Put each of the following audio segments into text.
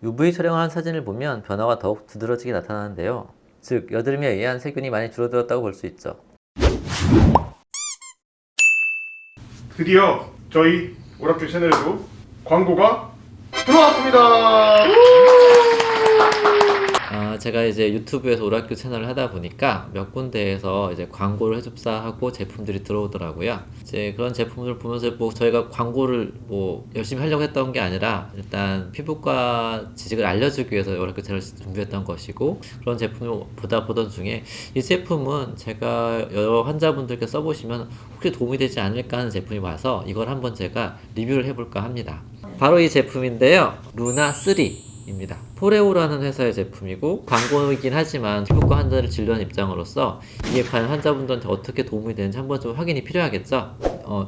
UV 촬영한 사진을 보면 변화가 더욱 두드러지게 나타나는데요. 즉, 여드름에 의한 세균이 많이 줄어들었다고 볼 수 있죠. 드디어 저희 오락교 채널에도 광고가 들어왔습니다. 제가 이제 유튜브에서 오락교 채널을 하다 보니까 몇 군데에서 이제 광고를 해줍사 하고 제품들이 들어오더라고요. 이제 그런 제품을 보면서 뭐 저희가 광고를 뭐 열심히 하려고 했던 게 아니라 일단 피부과 지식을 알려주기 위해서 오락교 채널을 준비했던 것이고, 그런 제품을 보던 중에 이 제품은 제가 여러 환자분들께 써보시면 혹시 도움이 되지 않을까 하는 제품이 와서 이걸 한번 제가 리뷰를 해볼까 합니다. 바로 이 제품인데요. 루나3 입니다. 포레오라는 회사의 제품이고, 광고이긴 하지만 피부과 환자를 진료하는 입장으로서 이게 과연 환자분들한테 어떻게 도움이 되는지 한번 좀 확인이 필요하겠죠.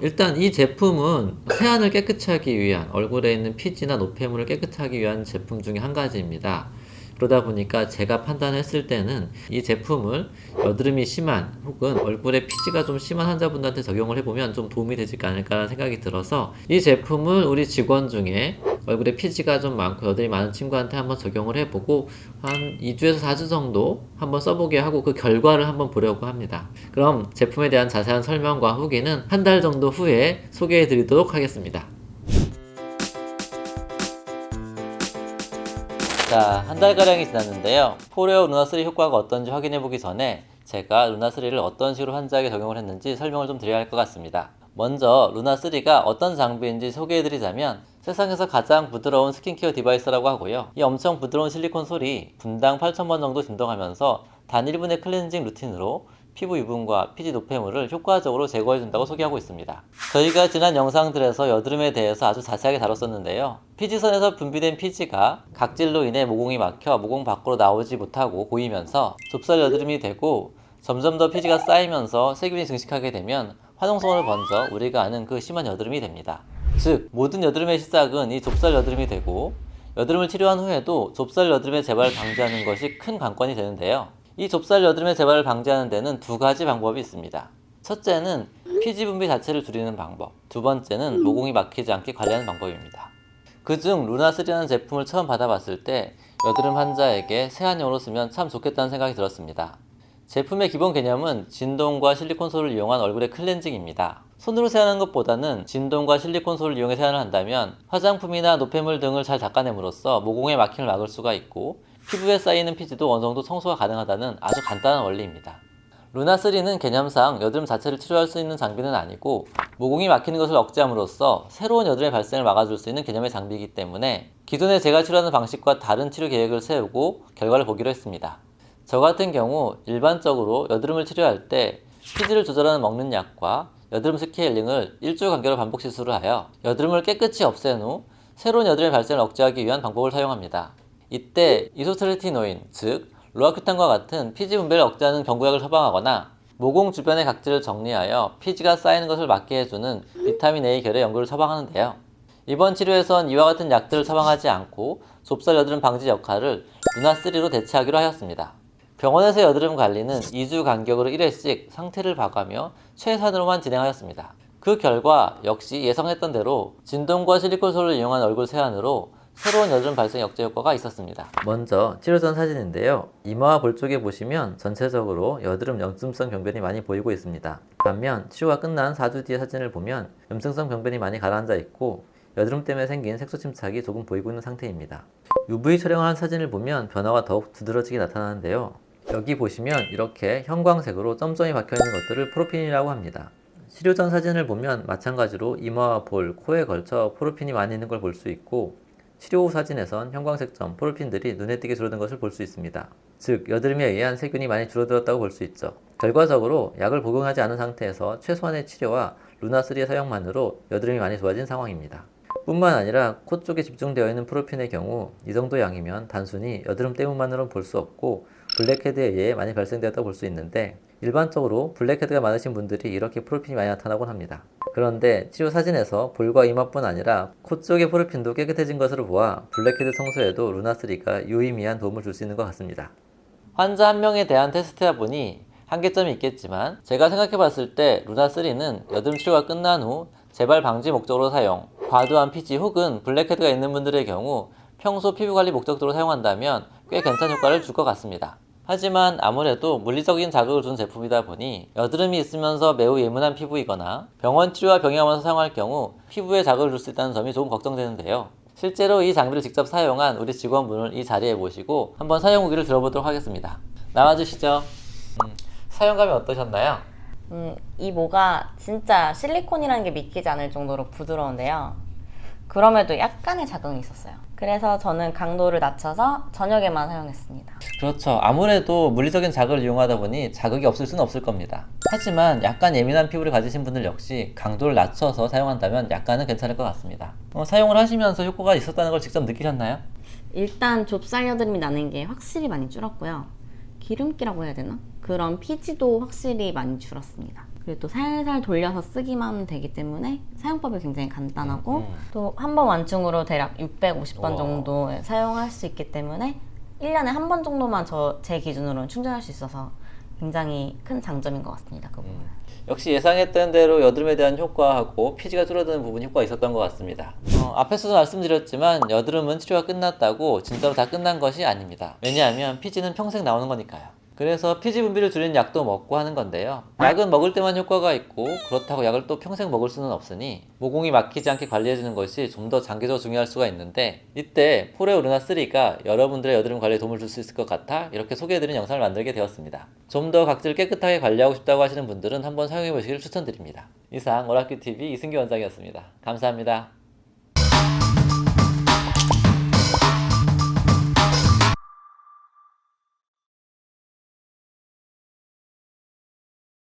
일단 이 제품은 세안을 깨끗이 하기 위한, 얼굴에 있는 피지나 노폐물을 깨끗이 하기 위한 제품 중에 한 가지입니다. 그러다 보니까 제가 판단했을 때는 이 제품을 여드름이 심한 혹은 얼굴에 피지가 좀 심한 환자분들한테 적용을 해보면 좀 도움이 되지 않을까라는 생각이 들어서 이 제품을 우리 직원 중에 얼굴에 피지가 좀 많고 여드름이 많은 친구한테 한번 적용을 해보고 한 2주에서 4주 정도 한번 써보게 하고 그 결과를 한번 보려고 합니다. 그럼 제품에 대한 자세한 설명과 후기는 한 달 정도 후에 소개해 드리도록 하겠습니다. 자, 한 달가량이 지났는데요. 포레오 루나3 효과가 어떤지 확인해보기 전에 제가 루나3를 어떤 식으로 환자에게 적용을 했는지 설명을 좀 드려야 할 것 같습니다. 먼저 루나3가 어떤 장비인지 소개해드리자면, 세상에서 가장 부드러운 스킨케어 디바이스라고 하고요. 이 엄청 부드러운 실리콘 솔이 분당 8,000번 정도 진동하면서 단 1분의 클렌징 루틴으로 피부 유분과 피지 노폐물을 효과적으로 제거해준다고 소개하고 있습니다. 저희가 지난 영상들에서 여드름에 대해서 아주 자세하게 다뤘었는데요. 피지선에서 분비된 피지가 각질로 인해 모공이 막혀 모공 밖으로 나오지 못하고 고이면서 좁쌀 여드름이 되고, 점점 더 피지가 쌓이면서 세균이 증식하게 되면 화농성을 번져 우리가 아는 그 심한 여드름이 됩니다. 즉, 모든 여드름의 시작은 이 좁쌀 여드름이 되고, 여드름을 치료한 후에도 좁쌀 여드름의 재발을 방지하는 것이 큰 관건이 되는데요. 이 좁쌀 여드름의 재발을 방지하는 데는 두 가지 방법이 있습니다. 첫째는 피지 분비 자체를 줄이는 방법, 두 번째는 모공이 막히지 않게 관리하는 방법입니다. 그중 루나3라는 제품을 처음 받아봤을 때 여드름 환자에게 세안용으로 쓰면 참 좋겠다는 생각이 들었습니다. 제품의 기본 개념은 진동과 실리콘솔을 이용한 얼굴의 클렌징입니다. 손으로 세안하는 것보다는 진동과 실리콘솔을 이용해 세안을 한다면 화장품이나 노폐물 등을 잘 닦아냄으로써 모공의 막힘을 막을 수가 있고, 피부에 쌓이는 피지도 어느 정도 청소가 가능하다는 아주 간단한 원리입니다. 루나3는 개념상 여드름 자체를 치료할 수 있는 장비는 아니고, 모공이 막히는 것을 억제함으로써 새로운 여드름의 발생을 막아줄 수 있는 개념의 장비이기 때문에 기존에 제가 치료하는 방식과 다른 치료 계획을 세우고 결과를 보기로 했습니다. 저 같은 경우 일반적으로 여드름을 치료할 때 피지를 조절하는 먹는 약과 여드름 스케일링을 일주 간격으로 반복 시술을 하여 여드름을 깨끗이 없앤 후 새로운 여드름의 발생을 억제하기 위한 방법을 사용합니다. 이때 이소트레티노인, 즉 로아큐탄과 같은 피지 분배를 억제하는 경구약을 처방하거나 모공 주변의 각질을 정리하여 피지가 쌓이는 것을 막게 해주는 비타민 A 결의 연고를 처방하는데요. 이번 치료에선 이와 같은 약들을 처방하지 않고 좁쌀 여드름 방지 역할을 루나3로 대체하기로 하였습니다. 병원에서 여드름 관리는 2주 간격으로 1회씩 상태를 봐가며 최선으로만 진행하였습니다. 그 결과 역시 예상했던 대로 진동과 실리콘솔을 이용한 얼굴 세안으로 새로운 여드름 발생 억제 효과가 있었습니다. 먼저 치료 전 사진인데요. 이마와 볼 쪽에 보시면 전체적으로 여드름 염증성 병변이 많이 보이고 있습니다. 반면 치료가 끝난 4주 뒤의 사진을 보면 염증성 병변이 많이 가라앉아 있고, 여드름 때문에 생긴 색소 침착이 조금 보이고 있는 상태입니다. UV 촬영한 사진을 보면 변화가 더욱 두드러지게 나타나는데요. 여기 보시면 이렇게 형광색으로 점점이 박혀있는 것들을 포르핀이라고 합니다. 치료 전 사진을 보면 마찬가지로 이마와 볼, 코에 걸쳐 포르핀이 많이 있는 걸 볼 수 있고, 치료 후 사진에선 형광색 점, 포르핀들이 눈에 띄게 줄어든 것을 볼 수 있습니다. 즉, 여드름에 의한 세균이 많이 줄어들었다고 볼 수 있죠. 결과적으로 약을 복용하지 않은 상태에서 최소한의 치료와 루나3의 사용만으로 여드름이 많이 좋아진 상황입니다. 뿐만 아니라 코 쪽에 집중되어 있는 포르핀의 경우 이 정도 양이면 단순히 여드름 때문만으로는 볼 수 없고 블랙헤드에 의해 많이 발생되었다고 볼 수 있는데, 일반적으로 블랙헤드가 많으신 분들이 이렇게 포르핀이 많이 나타나곤 합니다. 그런데 치료 사진에서 볼과 이마뿐 아니라 코 쪽의 포르핀도 깨끗해진 것으로 보아 블랙헤드 청소에도 루나3가 유의미한 도움을 줄 수 있는 것 같습니다. 환자 한 명에 대한 테스트야 보니 한계점이 있겠지만, 제가 생각해봤을 때 루나3는 여드름 치료가 끝난 후 재발 방지 목적으로 사용, 과도한 피지 혹은 블랙헤드가 있는 분들의 경우 평소 피부관리 목적으로 사용한다면 꽤 괜찮은 효과를 줄 것 같습니다. 하지만 아무래도 물리적인 자극을 주는 제품이다 보니 여드름이 있으면서 매우 예민한 피부이거나 병원 치료와 병행하면서 사용할 경우 피부에 자극을 줄 수 있다는 점이 조금 걱정되는데요. 실제로 이 장비를 직접 사용한 우리 직원분을 이 자리에 모시고 한번 사용 후기를 들어보도록 하겠습니다. 나와주시죠. 사용감이 어떠셨나요? 이 모가 진짜 실리콘이라는 게 믿기지 않을 정도로 부드러운데요. 그럼에도 약간의 자극이 있었어요. 그래서 저는 강도를 낮춰서 저녁에만 사용했습니다. 그렇죠. 아무래도 물리적인 자극을 이용하다 보니 자극이 없을 수는 없을 겁니다. 하지만 약간 예민한 피부를 가지신 분들 역시 강도를 낮춰서 사용한다면 약간은 괜찮을 것 같습니다. 사용을 하시면서 효과가 있었다는 걸 직접 느끼셨나요? 일단 좁쌀 여드름이 나는 게 확실히 많이 줄었고요. 기름기라고 해야 되나? 그런 피지도 확실히 많이 줄었습니다. 그리고 또 살살 돌려서 쓰기만 하면 되기 때문에 사용법이 굉장히 간단하고 또 한 번 완충으로 대략 650번 정도 사용할 수 있기 때문에 1년에 한 번 정도만 제 기준으로는 충전할 수 있어서 굉장히 큰 장점인 것 같습니다. 그 부분은. 역시 예상했던 대로 여드름에 대한 효과하고 피지가 줄어드는 부분 효과가 있었던 것 같습니다. 앞에서도 말씀드렸지만 여드름은 치료가 끝났다고 진짜로 다 끝난 것이 아닙니다. 왜냐하면 피지는 평생 나오는 거니까요. 그래서 피지 분비를 줄이는 약도 먹고 하는 건데요. 약은 먹을 때만 효과가 있고 그렇다고 약을 또 평생 먹을 수는 없으니 모공이 막히지 않게 관리해주는 것이 좀 더 장기적으로 중요할 수가 있는데 이때 포레오 루나 3가 여러분들의 여드름 관리에 도움을 줄 수 있을 것 같아 이렇게 소개해드린 영상을 만들게 되었습니다. 좀 더 각질을 깨끗하게 관리하고 싶다고 하시는 분들은 한번 사용해보시기를 추천드립니다. 이상 오락기TV 이승기 원장이었습니다. 감사합니다.